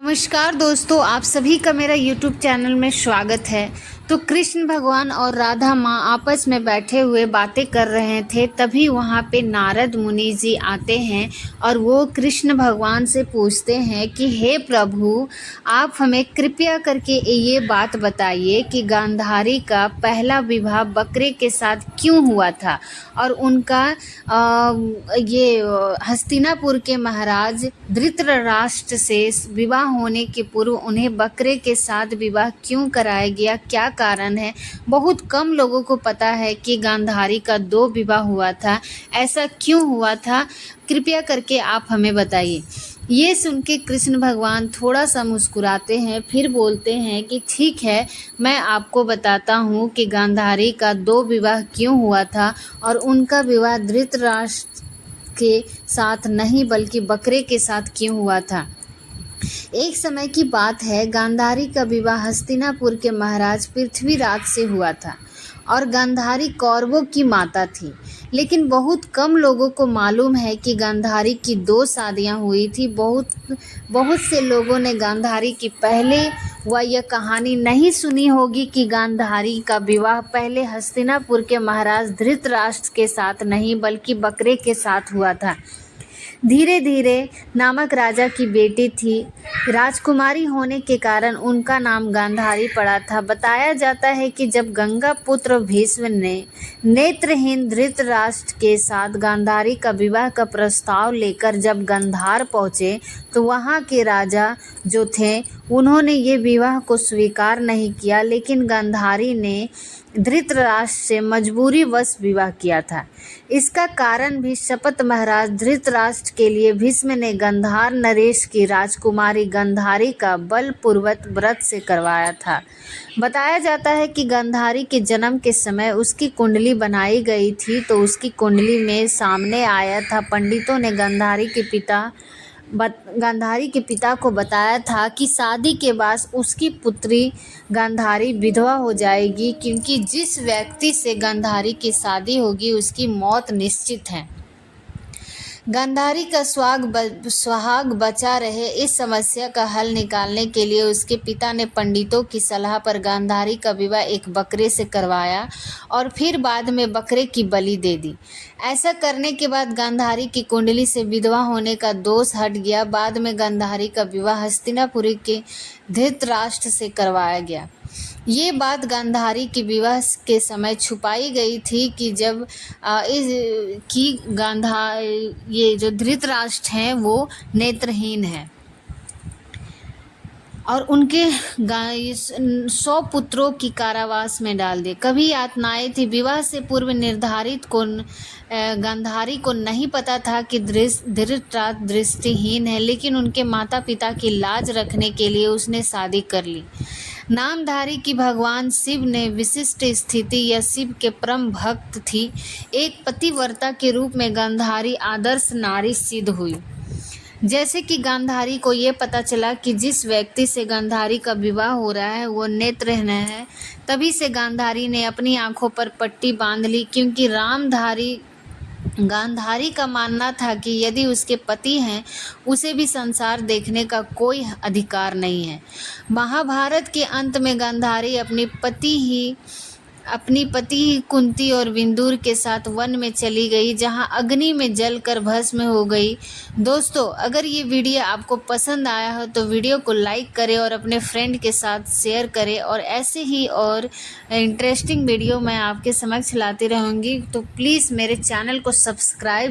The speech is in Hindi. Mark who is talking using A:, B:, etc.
A: नमस्कार दोस्तों, आप सभी का मेरा YouTube चैनल में स्वागत है। तो कृष्ण भगवान और राधा माँ आपस में बैठे हुए बातें कर रहे थे। तभी वहाँ पे नारद मुनि जी आते हैं और वो कृष्ण भगवान से पूछते हैं कि हे प्रभु, आप हमें कृपया करके ये बात बताइए कि गांधारी का पहला विवाह बकरे के साथ क्यों हुआ था और उनका हस्तिनापुर के महाराज धृतराष्ट्र से विवाह होने के पूर्व उन्हें बकरे के साथ विवाह क्यों कराया गया, क्या कारण है। बहुत कम लोगों को पता है कि गांधारी का 2 विवाह हुआ था। ऐसा क्यों हुआ था, कृपया करके आप हमें बताइए। ये सुन के कृष्ण भगवान थोड़ा सा मुस्कुराते हैं, फिर बोलते हैं कि ठीक है, मैं आपको बताता हूँ कि गांधारी का 2 विवाह क्यों हुआ था और उनका विवाह धृतराष्ट्र के साथ नहीं बल्कि बकरे के साथ क्यों हुआ था। एक समय की बात है, गांधारी का विवाह हस्तिनापुर के महाराज पृथ्वीराज से हुआ था और गांधारी कौरवों की माता थी। लेकिन बहुत कम लोगों को मालूम है कि गांधारी की 2 शादियां हुई थी। बहुत से लोगों ने गांधारी की पहले यह कहानी नहीं सुनी होगी कि गांधारी का विवाह पहले हस्तिनापुर के महाराज धृतराष्ट्र के साथ नहीं बल्कि बकरे के साथ हुआ था। धीरे धीरे नामक राजा की बेटी थी। राजकुमारी होने के कारण उनका नाम गांधारी पड़ा था। बताया जाता है कि जब गंगा पुत्र भीष्म ने नेत्रहीन धृतराष्ट्र के साथ गांधारी का विवाह का प्रस्ताव लेकर जब गांधार पहुँचे तो वहाँ के राजा जो थे उन्होंने ये विवाह को स्वीकार नहीं किया, लेकिन गांधारी ने धृतराष्ट्र से मजबूरीवश विवाह किया था। इसका कारण भी शपथ महाराज धृतराष्ट्र के लिए भीष्म ने गांधार नरेश की राजकुमारी गांधारी का बलपूर्वक व्रत से करवाया था। बताया जाता है कि गांधारी के जन्म के समय उसकी कुंडली बनाई गई थी तो उसकी कुंडली में सामने आया था। पंडितों ने गांधारी के पिता को बताया था कि शादी के बाद उसकी पुत्री गांधारी विधवा हो जाएगी, क्योंकि जिस व्यक्ति से गांधारी की शादी होगी उसकी मौत निश्चित है। गांधारी का सुहाग बचा रहे, इस समस्या का हल निकालने के लिए उसके पिता ने पंडितों की सलाह पर गांधारी का विवाह एक बकरे से करवाया और फिर बाद में बकरे की बलि दे दी। ऐसा करने के बाद गांधारी की कुंडली से विधवा होने का दोष हट गया। बाद में गांधारी का विवाह हस्तिनापुर के धृतराष्ट्र से करवाया गया। ये बात गांधारी के विवाह के समय छुपाई गई थी कि जब ये जो धृतराष्ट्र हैं वो नेत्रहीन हैं और उनके 100 पुत्रों की कारावास में डाल दिए। कभी यातनाएं थी। विवाह से पूर्व निर्धारित गांधारी को नहीं पता था कि धृतराष्ट्र दृष्टिहीन है, लेकिन उनके माता पिता की लाज रखने के लिए उसने शादी कर ली। नामधारी की भगवान शिव ने विशिष्ट स्थिति या शिव के परम भक्त थी। एक पतिव्रता के रूप में गांधारी आदर्श नारी सिद्ध हुई। जैसे कि गांधारी को ये पता चला कि जिस व्यक्ति से गांधारी का विवाह हो रहा है वो नेत्रहीन है, तभी से गांधारी ने अपनी आंखों पर पट्टी बांध ली, क्योंकि गांधारी का मानना था कि यदि उसके पति हैं उसे भी संसार देखने का कोई अधिकार नहीं है। महाभारत के अंत में गांधारी अपनी पति कुंती और विंदुर के साथ वन में चली गई, जहां अग्नि में जलकर भस्म हो गई। दोस्तों, अगर ये वीडियो आपको पसंद आया हो तो वीडियो को लाइक करें और अपने फ्रेंड के साथ शेयर करें, और ऐसे ही और इंटरेस्टिंग वीडियो मैं आपके समक्ष लाती रहूँगी। तो प्लीज़ मेरे चैनल को सब्सक्राइब